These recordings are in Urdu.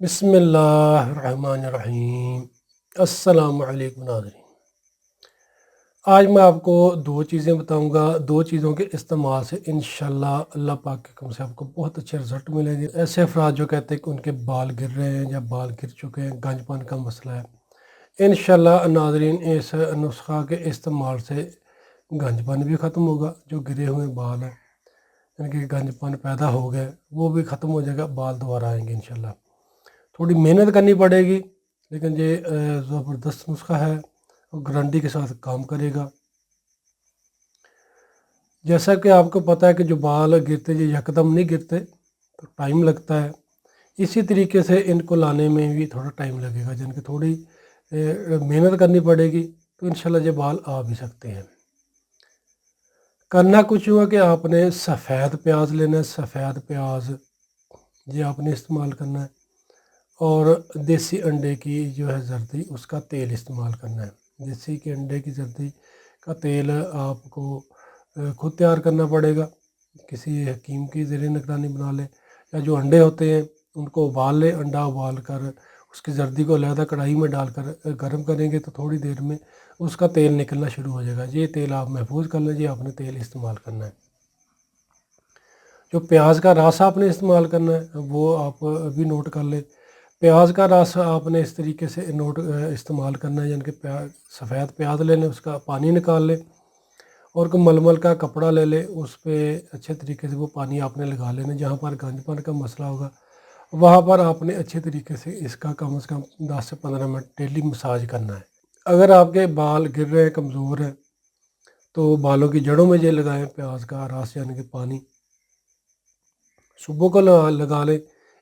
بسم اللہ الرحمن الرحیم۔ السلام علیکم ناظرین، آج میں آپ کو دو چیزیں بتاؤں گا۔ دو چیزوں کے استعمال سے انشاءاللہ اللہ پاک کے حکم سے آپ کو بہت اچھے رزلٹ ملیں گے۔ ایسے افراد جو کہتے ہیں کہ ان کے بال گر رہے ہیں یا بال گر چکے ہیں، گنج پن کا مسئلہ ہے، انشاءاللہ ناظرین اس نسخہ کے استعمال سے گنج پن بھی ختم ہوگا۔ جو گرے ہوئے بال ہیں، ان کے گنج پن پیدا ہو گئے، وہ بھی ختم ہو جائے گا، بال دوبارہ آئیں گے انشاءاللہ۔ تھوڑی محنت کرنی پڑے گی، لیکن یہ زبردست نسخہ ہے اور گارنٹی کے ساتھ کام کرے گا۔ جیسا کہ آپ کو پتہ ہے کہ جو بال گرتے یہ یکدم نہیں گرتے، تو ٹائم لگتا ہے۔ اسی طریقے سے ان کو لانے میں بھی تھوڑا ٹائم لگے گا، جن کی تھوڑی محنت کرنی پڑے گی، تو انشاءاللہ یہ بال آ بھی سکتے ہیں۔ کرنا کچھ ہوا کہ آپ نے سفید پیاز لینا ہے، سفید پیاز یہ آپ نے استعمال کرنا ہے، اور دیسی انڈے کی جو ہے زردی، اس کا تیل استعمال کرنا ہے۔ دیسی کے انڈے کی زردی کا تیل آپ کو خود تیار کرنا پڑے گا، کسی حکیم کی زیر نگرانی بنا لیں، یا جو انڈے ہوتے ہیں ان کو ابال لیں۔ انڈا ابال کر اس کی زردی کو علیحدہ کڑھائی میں ڈال کر گرم کریں گے تو تھوڑی دیر میں اس کا تیل نکلنا شروع ہو جائے گا۔ یہ تیل آپ محفوظ کر لیجیے، آپ نے تیل استعمال کرنا ہے۔ جو پیاز کا رس آپ نے استعمال کرنا ہے وہ آپ ابھی نوٹ کر لیں۔ پیاز کا رس آپ نے اس طریقے سے استعمال کرنا ہے، یعنی کہ سفید پیاز لے لیں، اس کا پانی نکال لیں، اور کوئی ململ کا کپڑا لے لیں، اس پہ اچھے طریقے سے وہ پانی آپ نے لگا لینا۔ جہاں پر گنج پن کا مسئلہ ہوگا وہاں پر آپ نے اچھے طریقے سے اس کا کم از کم 10 سے 15 منٹ ڈیلی مساج کرنا ہے۔ اگر آپ کے بال گر رہے ہیں، کمزور ہیں، تو بالوں کی جڑوں میں یہ لگائیں پیاز کا رس، یعنی کہ پانی صبح کو لگا لیں،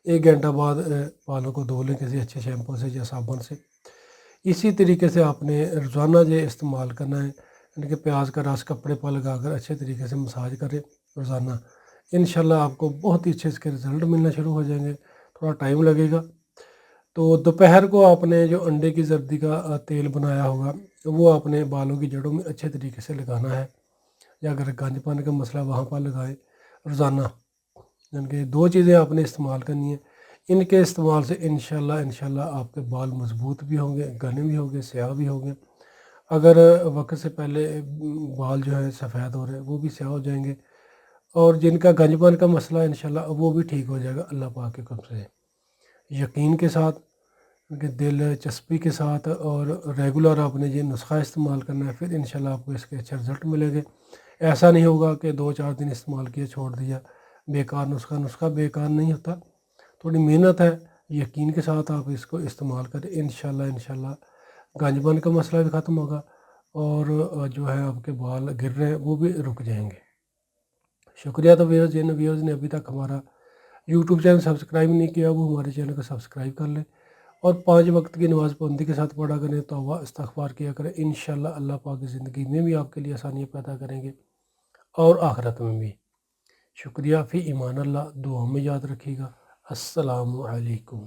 1 گھنٹہ بعد بالوں کو دھو لیں کسی اچھے شیمپو سے یا صابن سے۔ اسی طریقے سے آپ نے روزانہ یہ استعمال کرنا ہے، یعنی کہ پیاز کا رس کپڑے پر لگا کر اچھے طریقے سے مساج کریں روزانہ۔ انشاءاللہ آپ کو بہت ہی اچھے اس کے رزلٹ ملنا شروع ہو جائیں گے، تھوڑا ٹائم لگے گا۔ تو دوپہر کو آپ نے جو انڈے کی زردی کا تیل بنایا ہوگا وہ آپ نے بالوں کی جڑوں میں اچھے طریقے سے لگانا ہے، یا اگر گنج پن کا مسئلہ وہاں پر لگائیں روزانہ۔ یعنی کہ دو چیزیں آپ نے استعمال کرنی ہیں۔ ان کے استعمال سے انشاءاللہ آپ کے بال مضبوط بھی ہوں گے، گھنے بھی ہوں گے، سیاہ بھی ہوں گے۔ اگر وقت سے پہلے بال جو ہے سفید ہو رہے ہیں وہ بھی سیاہ ہو جائیں گے، اور جن کا گنج پن کا مسئلہ ہے انشاءاللہ وہ بھی ٹھیک ہو جائے گا اللہ پاک کے حکم سے۔ یقین کے ساتھ، کہ دلچسپی کے ساتھ، اور ریگولر آپ نے یہ نسخہ استعمال کرنا ہے، پھر انشاءاللہ آپ کو اس کے اچھے رزلٹ ملیں گے۔ ایسا نہیں ہوگا کہ 2-4 دن استعمال کیا چھوڑ دیا، بیکار نسخہ بیکار نہیں ہوتا، تھوڑی محنت ہے۔ یقین کے ساتھ آپ اس کو استعمال کریں، انشاءاللہ گنج پن کا مسئلہ بھی ختم ہوگا، اور جو ہے آپ کے بال گر رہے ہیں وہ بھی رک جائیں گے۔ شکریہ۔ تو جن ویورز نے ابھی تک ہمارا یوٹیوب چینل سبسکرائب نہیں کیا وہ ہمارے چینل کو سبسکرائب کر لیں، اور 5 وقت کی نماز پابندی کے ساتھ پڑھا کریں، توبہ استغفار کیا کریں۔ انشاءاللہ اللہ پاک کی زندگی میں بھی آپ کے لیے آسانیاں پیدا کریں گے، اور آخرت میں بھی۔ شکریہ۔ فی امان اللہ، دعاؤں میں یاد رکھیے گا۔ السلام علیکم۔